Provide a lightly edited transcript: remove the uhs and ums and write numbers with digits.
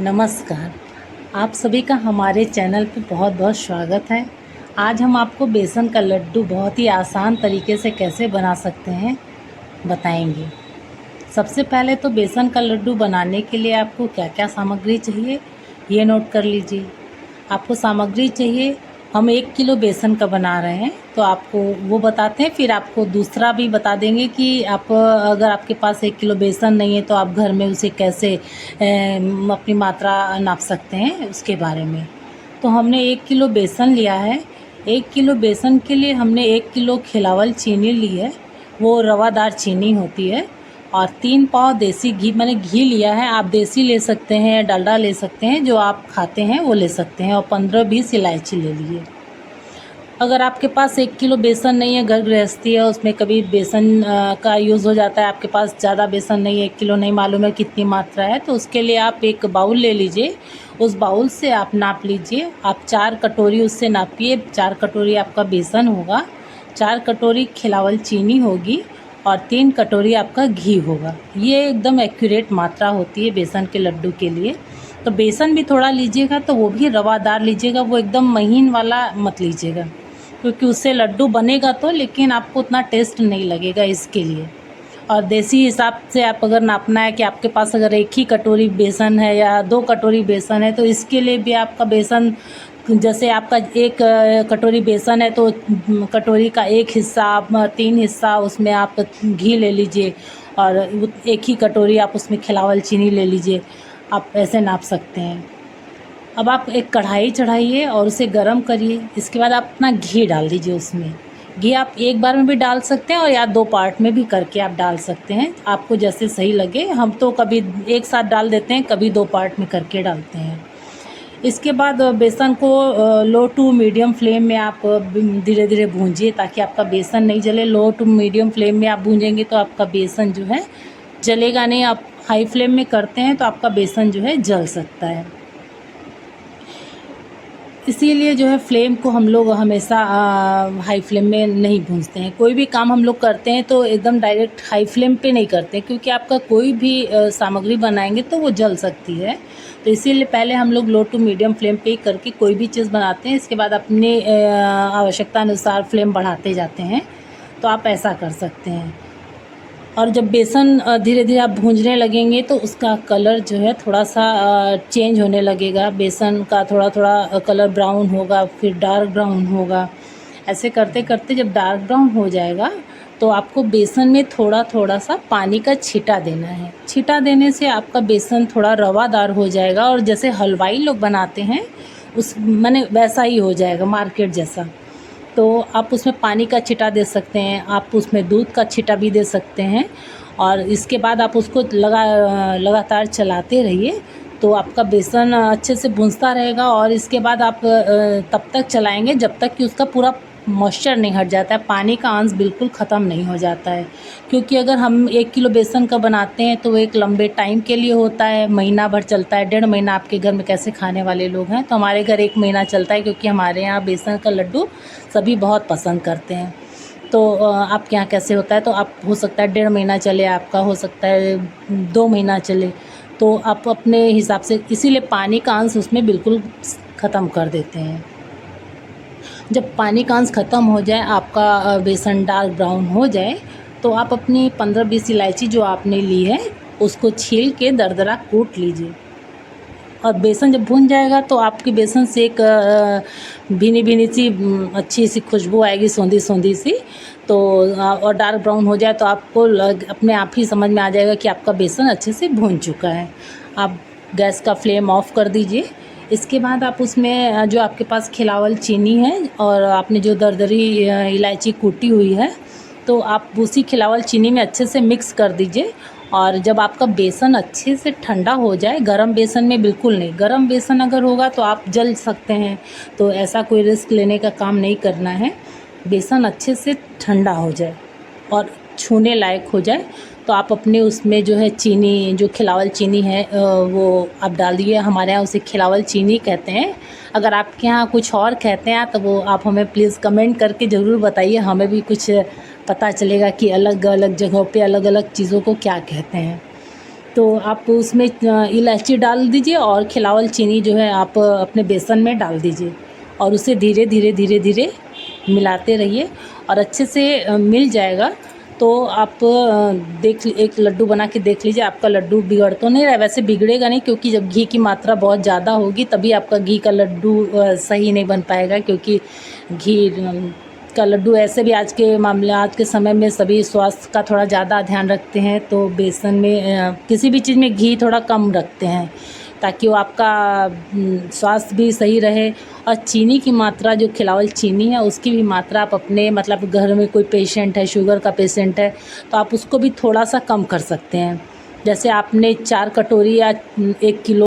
नमस्कार। आप सभी का हमारे चैनल पे बहुत बहुत स्वागत है। आज हम आपको बेसन का लड्डू बहुत ही आसान तरीके से कैसे बना सकते हैं बताएंगे। सबसे पहले तो बेसन का लड्डू बनाने के लिए आपको क्या क्या सामग्री चाहिए ये नोट कर लीजिए। आपको सामग्री चाहिए, हम 1 किलो बेसन का बना रहे हैं तो आपको वो बताते हैं, फिर आपको दूसरा भी बता देंगे कि आप अगर आपके पास 1 किलो बेसन नहीं है तो आप घर में उसे कैसे अपनी मात्रा नाप सकते हैं उसके बारे में। तो हमने 1 किलो बेसन लिया है। 1 किलो बेसन के लिए हमने 1 किलो खिलावल चीनी ली है, वो रवादार चीनी होती है, और 3 पाव देसी घी, मैंने घी लिया है। आप देसी ले सकते हैं, डालडा ले सकते हैं, जो आप खाते हैं वो ले सकते हैं, और 15-20 इलायची ले लीजिए। अगर आपके पास 1 किलो बेसन नहीं है, घर गृहस्थी है, उसमें कभी बेसन का यूज़ हो जाता है, आपके पास ज़्यादा बेसन नहीं है, 1 किलो नहीं मालूम है कितनी मात्रा है, तो उसके लिए आप एक बाउल ले लीजिए। उस बाउल से आप नाप लीजिए, आप 4 कटोरी उससे नापिए। 4 कटोरी आपका बेसन होगा, 4 कटोरी खिलावल चीनी होगी, और 3 कटोरी आपका घी होगा। ये एकदम एक्यूरेट मात्रा होती है बेसन के लड्डू के लिए। तो बेसन भी थोड़ा लीजिएगा तो वो भी रवादार लीजिएगा, वो एकदम महीन वाला मत लीजिएगा, क्योंकि उससे लड्डू बनेगा तो, लेकिन आपको उतना टेस्ट नहीं लगेगा इसके लिए। और देसी हिसाब से आप अगर नापना है कि आपके पास अगर 1 ही कटोरी बेसन है या 2 कटोरी बेसन है, तो इसके लिए भी आपका बेसन, जैसे आपका 1 कटोरी बेसन है तो कटोरी का 1 हिस्सा, आप 3 हिस्सा उसमें आप घी ले लीजिए, और 1 ही कटोरी आप उसमें खिलावल चीनी ले लीजिए। आप ऐसे नाप सकते हैं। अब आप एक कढ़ाई चढ़ाइए और उसे गरम करिए। इसके बाद आप अपना घी डाल दीजिए उसमें। घी आप एक बार में भी डाल सकते हैं और या 2 पार्ट में भी करके आप डाल सकते हैं, आपको जैसे सही लगे। हम तो कभी एक साथ डाल देते हैं, कभी 2 पार्ट में करके डालते हैं। इसके बाद बेसन को लो टू मीडियम फ्लेम में आप धीरे धीरे भूंजिए, ताकि आपका बेसन नहीं जले। लो टू मीडियम फ्लेम में आप भूंजेंगे तो आपका बेसन जो है जलेगा नहीं। आप हाई फ्लेम में करते हैं तो आपका बेसन जो है जल सकता है। इसीलिए जो है फ्लेम को हम लोग हमेशा हाई फ्लेम में नहीं भूनते हैं। कोई भी काम हम लोग करते हैं तो एकदम डायरेक्ट हाई फ्लेम पे नहीं करते, क्योंकि आपका कोई भी सामग्री बनाएंगे तो वो जल सकती है। तो इसीलिए पहले हम लोग लो टू मीडियम फ्लेम पे ही करके कोई भी चीज़ बनाते हैं। इसके बाद अपने आवश्यकता अनुसार फ्लेम बढ़ाते जाते हैं, तो आप ऐसा कर सकते हैं। और जब बेसन धीरे धीरे आप भूंजने लगेंगे तो उसका कलर जो है थोड़ा सा चेंज होने लगेगा। बेसन का थोड़ा थोड़ा कलर ब्राउन होगा, फिर डार्क ब्राउन होगा। ऐसे करते करते जब डार्क ब्राउन हो जाएगा तो आपको बेसन में थोड़ा थोड़ा सा पानी का छींटा देना है। छींटा देने से आपका बेसन थोड़ा रवादार हो जाएगा, और जैसे हलवाई लोग बनाते हैं उस माने वैसा ही हो जाएगा, मार्केट जैसा। तो आप उसमें पानी का छींटा दे सकते हैं, आप उसमें दूध का छींटा भी दे सकते हैं, और इसके बाद आप उसको लगातार चलाते रहिए, तो आपका बेसन अच्छे से भूनता रहेगा। और इसके बाद आप तब तक चलाएंगे जब तक कि उसका पूरा मॉइस्चर नहीं हट जाता है, पानी का अंश बिल्कुल ख़त्म नहीं हो जाता है। क्योंकि अगर हम 1 किलो बेसन का बनाते हैं तो एक लंबे टाइम के लिए होता है, महीना भर चलता है। 1.5 महीना आपके घर में कैसे खाने वाले लोग हैं, तो हमारे घर 1 महीना चलता है, क्योंकि हमारे यहाँ बेसन का लड्डू सभी बहुत पसंद करते हैं। तो आपके यहाँ कैसे होता है, तो आप हो सकता है 1.5 महीना चले, आपका हो सकता है 2 महीना चले, तो आप अपने हिसाब से, इसीलिए पानी का अंश उसमें बिल्कुल ख़त्म कर देते हैं। जब पानी का अंश ख़त्म हो जाए, आपका बेसन डार्क ब्राउन हो जाए, तो आप अपनी 15-20 इलायची जो आपने ली है उसको छील के दरदरा कूट लीजिए। और बेसन जब भून जाएगा तो आपके बेसन से एक भीनी भीनी सी अच्छी सी खुशबू आएगी, सौंधी सौंधी सी। तो और डार्क ब्राउन हो जाए तो आपको अपने आप ही समझ में आ जाएगा कि आपका बेसन अच्छे से भून चुका है। आप गैस का फ्लेम ऑफ कर दीजिए। इसके बाद आप उसमें जो आपके पास खिलावल चीनी है और आपने जो दरदरी इलायची कूटी हुई है, तो आप उसी खिलावल चीनी में अच्छे से मिक्स कर दीजिए। और जब आपका बेसन अच्छे से ठंडा हो जाए, गरम बेसन में बिल्कुल नहीं, गरम बेसन अगर होगा तो आप जल सकते हैं, तो ऐसा कोई रिस्क लेने का काम नहीं करना है। बेसन अच्छे से ठंडा हो जाए और छूने लायक हो जाए, तो आप अपने उसमें जो है चीनी, जो खिलावल चीनी है वो आप डाल दिए। हमारे यहाँ उसे खिलावल चीनी कहते हैं। अगर आपके यहाँ कुछ और कहते हैं तो वो आप हमें प्लीज़ कमेंट करके ज़रूर बताइए, हमें भी कुछ पता चलेगा कि अलग अलग जगहों पे अलग अलग चीज़ों को क्या कहते हैं। तो आप उसमें इलायची डाल दीजिए और खिलावल चीनी जो है आप अपने बेसन में डाल दीजिए और उसे धीरे धीरे धीरे धीरे मिलाते रहिए और अच्छे से मिल जाएगा। तो आप एक लड्डू बना के देख लीजिए, आपका लड्डू बिगड़ तो नहीं रहा है। वैसे बिगड़ेगा नहीं, क्योंकि जब घी की मात्रा बहुत ज़्यादा होगी तभी आपका घी का लड्डू सही नहीं बन पाएगा, क्योंकि घी का लड्डू ऐसे भी आज के समय में सभी स्वास्थ्य का थोड़ा ज़्यादा ध्यान रखते हैं, तो बेसन में किसी भी चीज़ में घी थोड़ा कम रखते हैं ताकि वो आपका स्वास्थ्य भी सही रहे। और चीनी की मात्रा, जो खिलावल चीनी है उसकी भी मात्रा आप अपने मतलब घर में कोई पेशेंट है, शुगर का पेशेंट है, तो आप उसको भी थोड़ा सा कम कर सकते हैं। जैसे आपने 4 कटोरी या 1 किलो